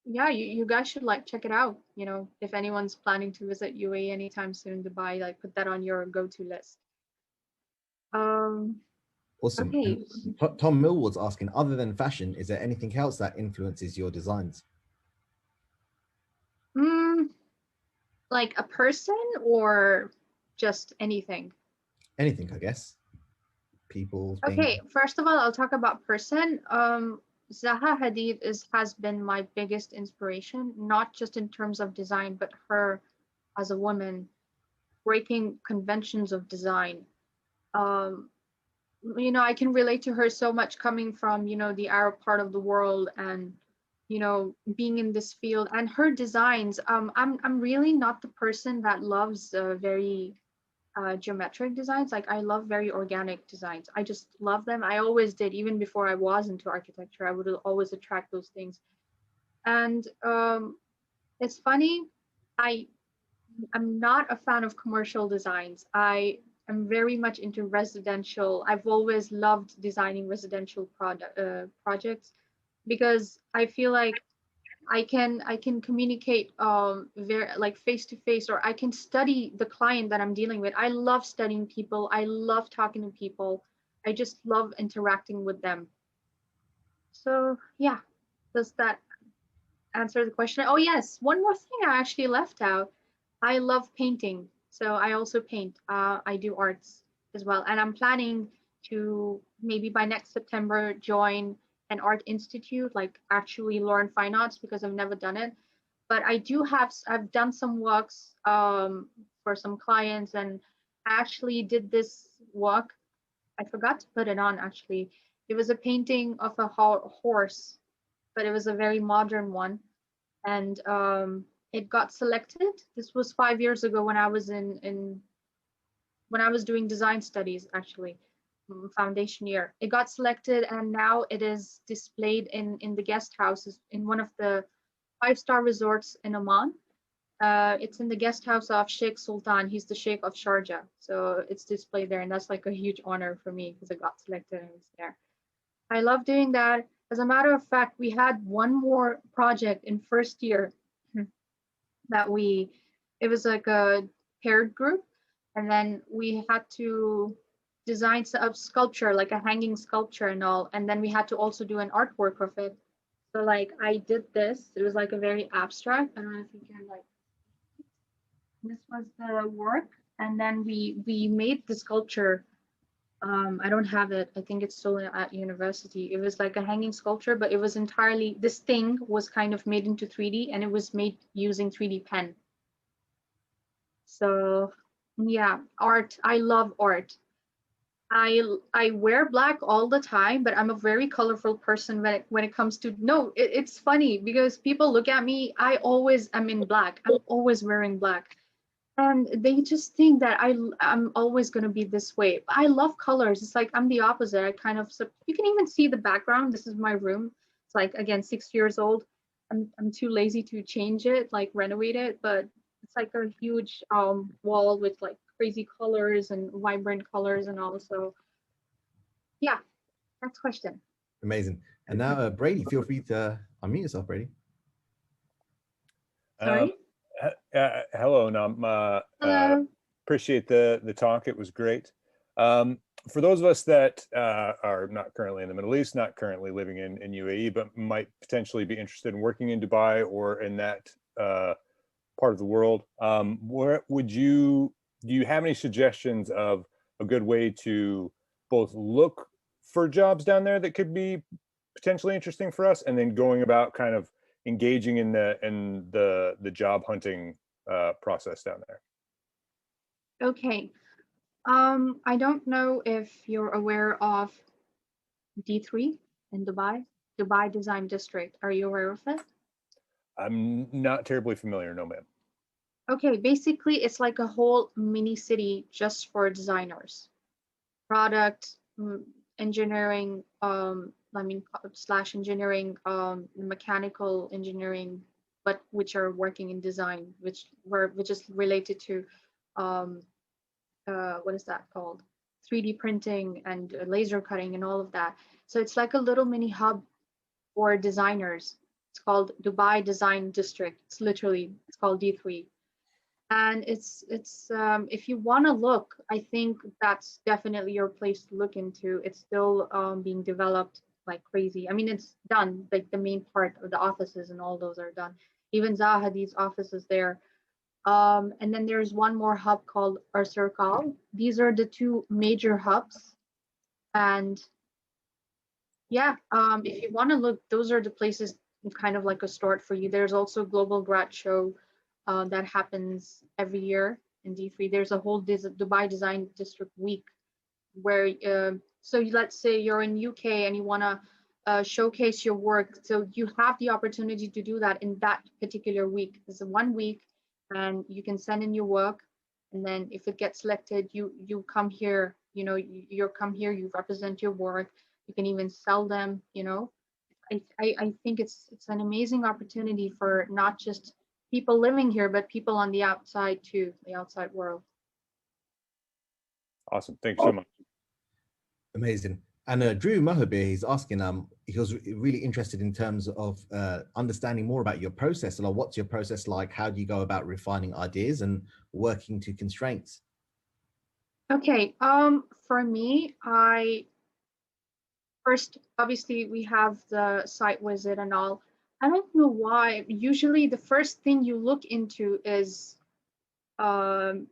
yeah, you guys should like check it out. If anyone's planning to visit UAE anytime soon, Dubai, like put that on your go-to list. Um,
Awesome.
okay.
And Tom Millward's asking, other than fashion, is there anything else that influences your designs?
Mm, like a person or just anything?
Anything, I guess. People, things.
Okay, first of all, I'll talk about person. Zaha Hadid has been my biggest inspiration, not just in terms of design, but her as a woman breaking conventions of design. Um, I can relate to her so much, coming from, the Arab part of the world, and, being in this field and her designs. I'm really not the person that loves very geometric designs. Like I love very organic designs. I just love them. I always did, even before I was into architecture. I would always attract those things. And it's funny, I I'm not a fan of commercial designs. I am very much into residential. I've always loved designing residential projects, because I feel like I can communicate very like face to face, or I can study the client that I'm dealing with. I love studying people. I love talking to people. I just love interacting with them. So yeah, does that answer the question? Oh yes, one more thing I actually left out. I love painting, so I also paint. I do arts as well, and I'm planning to maybe by next September join an art institute, like actually learn fine arts, because I've never done it. But I've done some works for some clients, and I actually did this work. I forgot to put it on actually. It was a painting of a horse, but it was a very modern one, and it got selected. This was 5 years ago when I was in when I was doing design studies, actually, foundation year. It got selected, and now it is displayed in the guest houses in one of the five-star resorts in Oman. It's in the guest house of Sheikh Sultan. He's the Sheikh of Sharjah, so it's displayed there, and that's like a huge honor for me because it got selected and it's there. I love doing that. As a matter of fact, we had one more project in first year that it was like a paired group, and then we had to design a sculpture, like a hanging sculpture and all, and then we had to also do an artwork of it. So like I did this. It was like a very abstract. I don't know if you can like. This was the work, and then we made the sculpture I don't have it. I think it's still at university. It was like a hanging sculpture, but it was entirely, this thing was kind of made into 3D and it was made using 3D pen. So yeah, art. I love art. I wear black all the time, but I'm a very colorful person when it comes to, no, it's funny because people look at me, I always am in black. I'm always wearing black. And they just think that I'm always going to be this way. I love colors. It's like I'm the opposite. I kind of, so you can even see the background. This is my room. It's like, again, 6 years old. I'm too lazy to change it, like renovate it, but it's like a huge wall with like crazy colors and vibrant colors and all. So yeah, next question.
Amazing. And now, Brady, feel free to unmute yourself, Brady.
Sorry.
Hello, Anam.
Hello.
Appreciate the talk. It was great. For those of us that are not currently in the Middle East, not currently living in UAE, but might potentially be interested in working in Dubai or in that part of the world, where would do you have any suggestions of a good way to both look for jobs down there that could be potentially interesting for us, and then going about kind of engaging in the job hunting process down there?
Okay. I don't know if you're aware of D3 in Dubai, Dubai Design District. Are you aware of it?
I'm not terribly familiar, no ma'am.
Okay, basically it's like a whole mini city just for designers. Product, engineering, I mean slash engineering, mechanical engineering, but which are working in design, which is related to um, what is that called? 3D printing and laser cutting and all of that. So it's like a little mini hub for designers. It's called Dubai Design District. It's called D3. And it's if you want to look, I think that's definitely your place to look into. It's still being developed like crazy. I mean, it's done. Like the main part of the offices and all those are done. Even Zahadi's office is there. And then there's one more hub called Arcircal. These are the two major hubs. And yeah, if you want to look, those are the places kind of like a start for you. There's also Global Grad Show that happens every year in D3. There's a whole Dubai Design District week where, so let's say you're in UK and you want to showcase your work. So you have the opportunity to do that in that particular week. It's a 1 week and you can send in your work. And then if it gets selected, you come here, you come here, you represent your work. You can even sell them, I think it's an amazing opportunity for not just people living here, but people on the outside too, the outside world.
Awesome. Thanks so much.
Amazing. And Drew Mohabir, he's asking, he was really interested in terms of understanding more about your process. Like, what's your process like? How do you go about refining ideas and working to constraints?
Okay, for me, first, obviously, we have the site visit and all. I don't know why. Usually, the first thing you look into is um,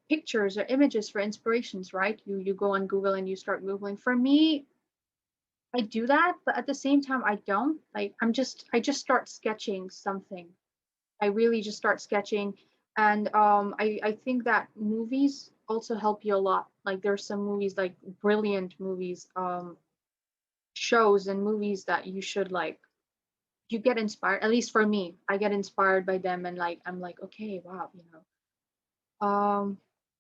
pictures or images for inspirations, right? You go on Google and you start Googling. For me, I do that, but at the same time, I don't. Like, I just start sketching something. I really just start sketching. And I think that movies also help you a lot. Like, there's some movies, like brilliant movies, shows and movies that you should like, you get inspired. At least for me, I get inspired by them and like, I'm like, okay, wow,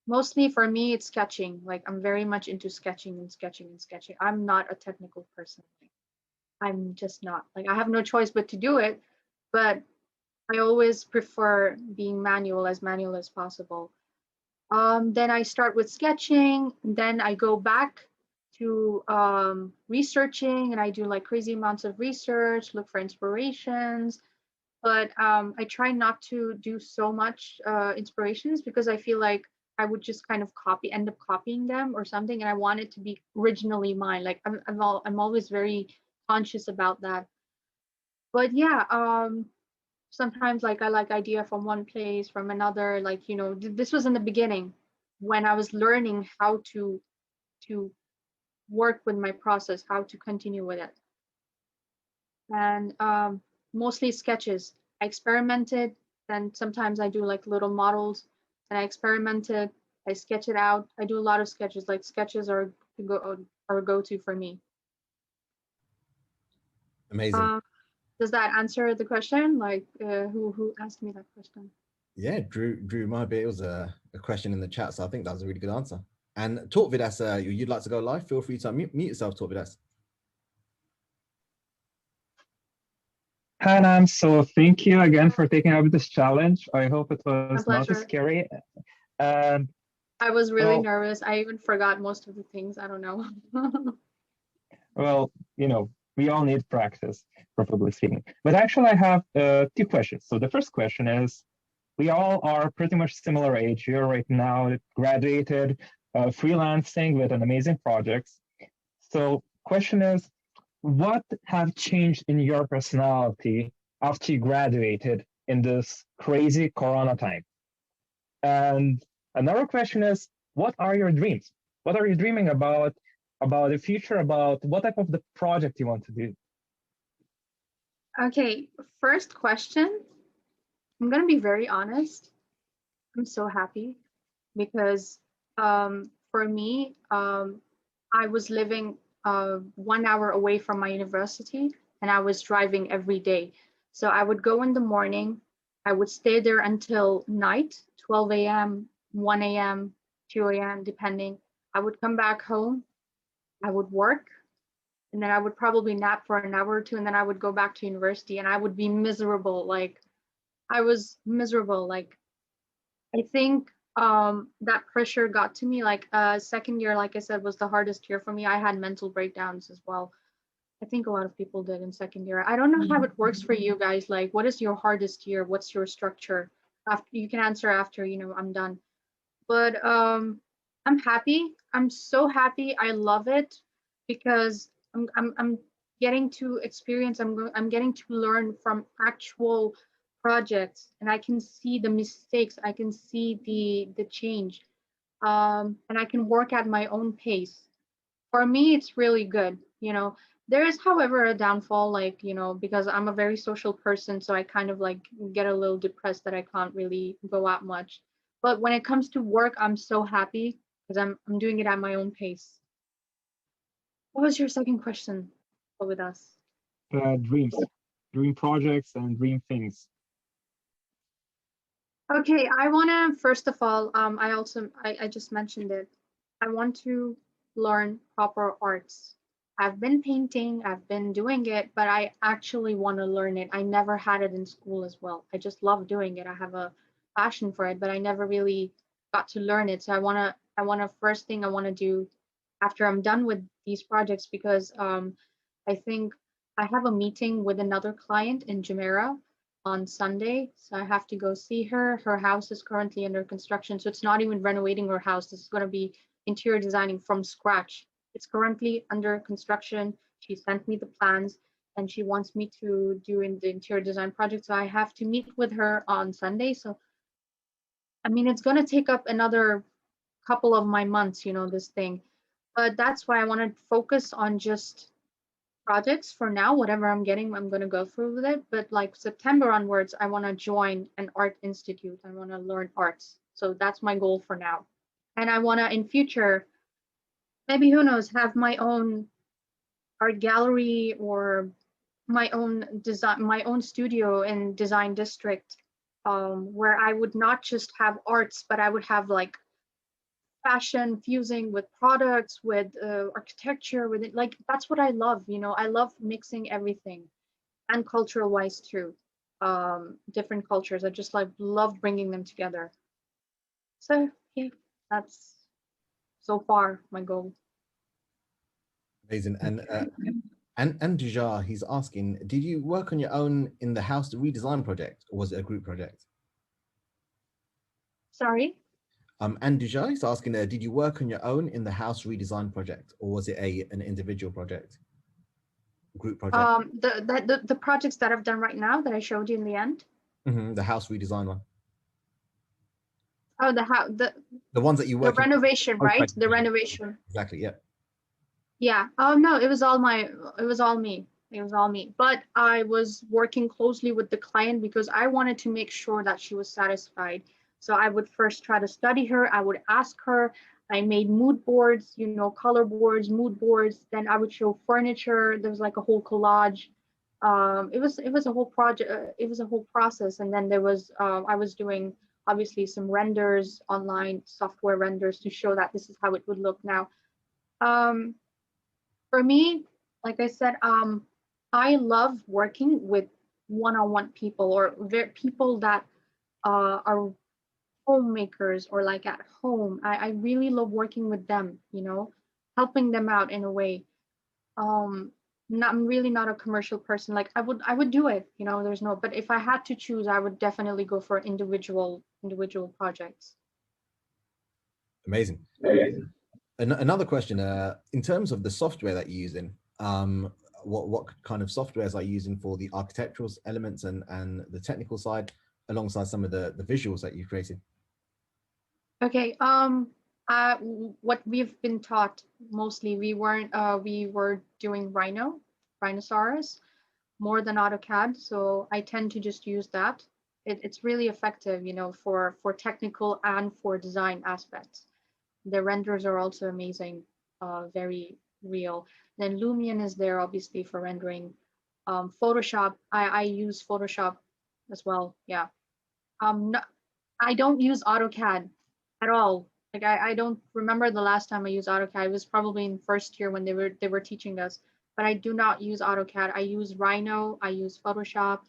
Mostly for me, it's sketching. Like I'm very much into sketching and sketching and sketching. I'm not a technical person. I'm just not. Like I have no choice but to do it. But I always prefer being manual as possible. Then I start with sketching. Then I go back to researching, and I do like crazy amounts of research, look for inspirations. But I try not to do so much inspirations because I feel like I would just kind of end up copying them or something, and I want it to be originally mine. Like I'm always very conscious about that. But yeah, sometimes like I like idea from one place, from another. Like this was in the beginning when I was learning how to to work with my process, how to continue with it. And mostly sketches. I experimented, then sometimes I do like little models, and I experimented, I sketch it out. I do a lot of sketches, like sketches are a go-to for me.
Amazing.
Does that answer the question? Like who asked me that question?
Yeah, Drew might be. It was a question in the chat, so I think that was a really good answer. And Talk Vidas, you'd like to go live? Feel free to mute yourself, Talk Vidas.
Hi, Anam. So thank you again for taking up this challenge. I hope it was not as scary.
I was really nervous. I even forgot most of the things. I don't know.
Well, you know, we all need practice for public speaking. But actually, I have two questions. So the first question is, we all are pretty much similar age here right now, graduated, freelancing with an amazing projects. So question is, what have changed in your personality after you graduated in this crazy Corona time? And another question is, what are your dreams? What are you dreaming about the future, about what type of the project you want to do?
Okay, first question. I'm gonna be very honest. I'm so happy because for me, I was living 1 hour away from my university and I was driving every day. So I would go in the morning, I would stay there until night, 12 a.m., 1 a.m., 2 a.m., depending. I would come back home, I would work, and then I would probably nap for an hour or two, and then I would go back to university and I would be miserable. Like I was miserable. Like I think that pressure got to me. Like second year, like I said, was the hardest year for me. I had mental breakdowns as well. I think a lot of people did in second year. I don't know how it works for you guys. Like, what is your hardest year? What's your structure? After you can answer after, you know, I'm done. But I'm happy. I'm so happy. I love it because I'm getting to experience. I'm getting to learn from actual projects, and I can see the mistakes. I can see the change, and I can work at my own pace. For me, it's really good. You know, there is, however, a downfall. Like, you know, because I'm a very social person, so I kind of like get a little depressed that I can't really go out much. But when it comes to work, I'm so happy because I'm doing it at my own pace. What was your second question with us?
Dreams, dream projects and dream things.
Okay, I want to, first of all, I just mentioned it. I want to learn proper arts. I've been painting, I've been doing it, but I actually want to learn it. I never had it in school as well. I just love doing it. I have a passion for it, but I never really got to learn it. So first thing I want to do after I'm done with these projects, because I think I have a meeting with another client in Jumeirah on Sunday. So I have to go see her. Her house is currently under construction. So it's not even renovating her house. This is going to be interior designing from scratch. It's currently under construction. She sent me the plans and she wants me to do in the interior design project. So I have to meet with her on Sunday. So, I mean, it's going to take up another couple of my months, you know, this thing. But that's why I want to focus on just projects for now. Whatever I'm getting, I'm going to go through with it. But like September onwards, I want to join an art institute. I want to learn arts. So that's my goal for now. And I want to, in future, maybe, who knows, have my own art gallery or my own design, my own studio in design district, where I would not just have arts, but I would have like fashion fusing with products, with architecture, with it. Like that's what I love. You know, I love mixing everything, and cultural wise too. Different cultures. I just like love bringing them together. So yeah, that's so far my goal.
Amazing. And Dujar, he's asking, did you work on your own in the house redesign project, or was it a group project?
Sorry.
And Dujar, he's asking, did you work on your own in the house redesign project, or was it an individual project, group project?
The projects that I've done right now that I showed you in the end.
The house redesign one.
Oh,
The ones that you
the
work in.
renovation,
Oh,
right? The renovation.
Exactly. Yeah.
Yeah. Oh no, it was all me. It was all me. But I was working closely with the client because I wanted to make sure that she was satisfied. So I would first try to study her. I would ask her. I made mood boards, you know, color boards, mood boards. Then I would show furniture. There was like a whole collage. It was a whole project. It was a whole process. And then there was I was doing obviously some renders, online software renders to show that this is how it would look now. Um, for me, like I said, I love working with one-on-one people or people that are homemakers or like at home. I really love working with them, you know, helping them out in a way. Um, I'm really not a commercial person. Like I would do it, you know, there's no, but if I had to choose, I would definitely go for individual projects.
Amazing. Another question, in terms of the software that you're using, what kind of softwares are you using for the architectural elements and the technical side, alongside some of the visuals that you've created?
Okay. What we've been taught mostly, we were doing Rhinoceros more than AutoCAD. So I tend to just use that. It's really effective, you know, for technical and for design aspects. The renders are also amazing, very real. Then Lumion is there obviously for rendering. Photoshop, I use Photoshop as well. Yeah. No, I don't use AutoCAD at all. Like I don't remember the last time I used AutoCAD. It was probably in first year when they were teaching us. But I do not use AutoCAD. I use Rhino. I use Photoshop,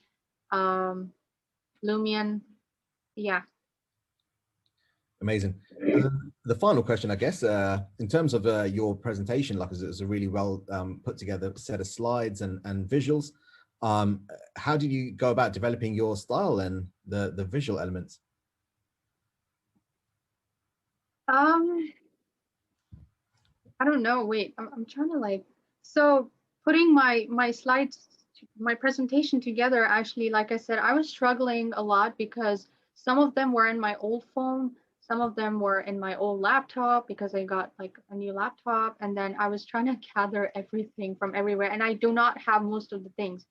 um, Lumion. Yeah.
Amazing. The final question, I guess, in terms of your presentation, like it was a really well put together set of slides and visuals. How did you go about developing your style and the visual elements?
I don't know. Wait, I'm trying to like, so putting my slides, my presentation together, actually, like I said, I was struggling a lot because some of them were in my old phone, some of them were in my old laptop because I got like a new laptop, and then I was trying to gather everything from everywhere, and I do not have most of the things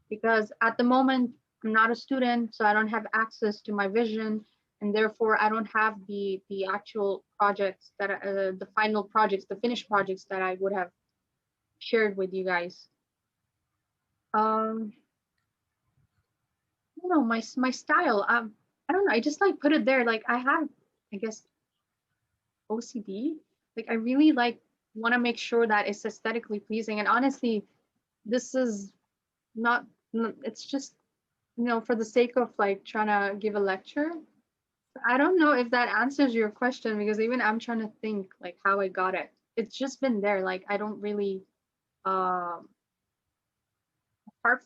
because at the moment I'm not a student, so I don't have access to my vision, and therefore I don't have the actual projects that the final projects, the finished projects that I would have shared with you guys. I don't know, my style. I don't know. I just like put it there. Like I have, I guess, OCD. Like I really like want to make sure that it's aesthetically pleasing. And honestly, this is not. It's just, you know, for the sake of like trying to give a lecture. I don't know if that answers your question because even I'm trying to think like how I got it. It's just been there. Like I don't really apart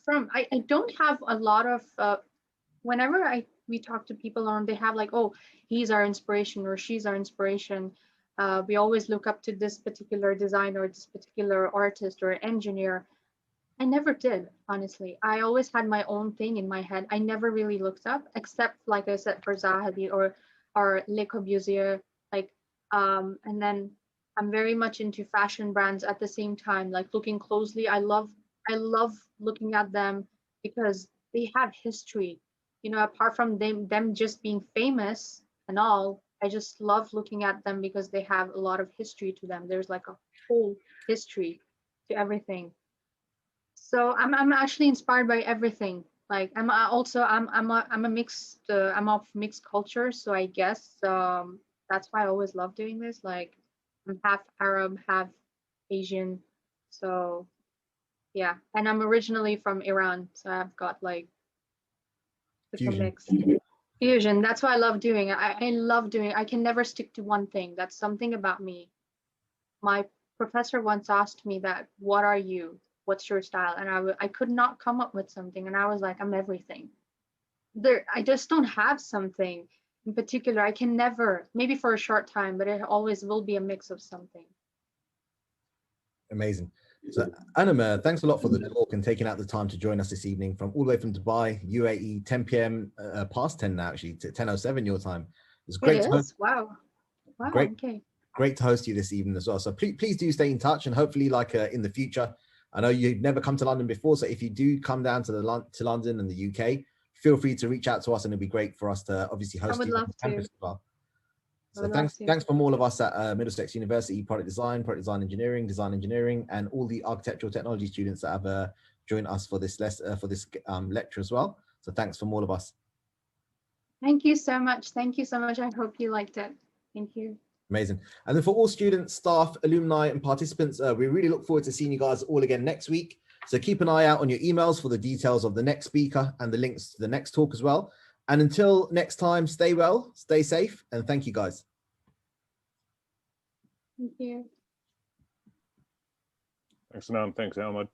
from I don't have a lot of whenever we talk to people on they have like, oh, he's our inspiration or she's our inspiration. We always look up to this particular designer, this particular artist or engineer. I never did, honestly. I always had my own thing in my head. I never really looked up, except like I said for Zaha Hadid or Le Corbusier. Like, and then I'm very much into fashion brands at the same time. Like looking closely, I love looking at them because they have history. You know, apart from them just being famous and all, I just love looking at them because they have a lot of history to them. There's like a whole history to everything. So I'm actually inspired by everything. Like I'm a mixed I'm of mixed culture, so I guess that's why I always love doing this. Like I'm half Arab, half Asian, so yeah. And I'm originally from Iran, so I've got like it's a
Fusion.
mix. Fusion. That's what I love doing. I love doing. I can never stick to one thing. That's something about me. My professor once asked me that, what are you? What's your style? And I could not come up with something. And I was like, I'm everything. I just don't have something in particular. I can never, maybe for a short time, but it always will be a mix of something.
Amazing. So Anam, thanks a lot for the talk and taking out the time to join us this evening from all the way from Dubai, UAE, 10 p.m. Past 10 now, actually, to 10:07 your time. It's great
It
to
is? Wow. Wow,
Great.
okay.
great to host you this evening as well. So please do stay in touch, and hopefully in the future, I know you've never come to London before. So if you do come down to London and the UK, feel free to reach out to us, and it'd be great for us to obviously host
would
you on
love
campus
to.
as well.
I
So
would love to.
thanks from all of us at Middlesex University, product design engineering, and all the architectural technology students that have joined us for this lecture as well. So thanks from all of us.
Thank you so much. Thank you so much. I hope you liked it. Thank you.
Amazing. And then for all students, staff, alumni, and participants, we really look forward to seeing you guys all again next week. So keep an eye out on your emails for the details of the next speaker and the links to the next talk as well. And until next time, stay well, stay safe, and thank you guys.
Thank you.
Thanks, Anam. Thanks, Ahmad.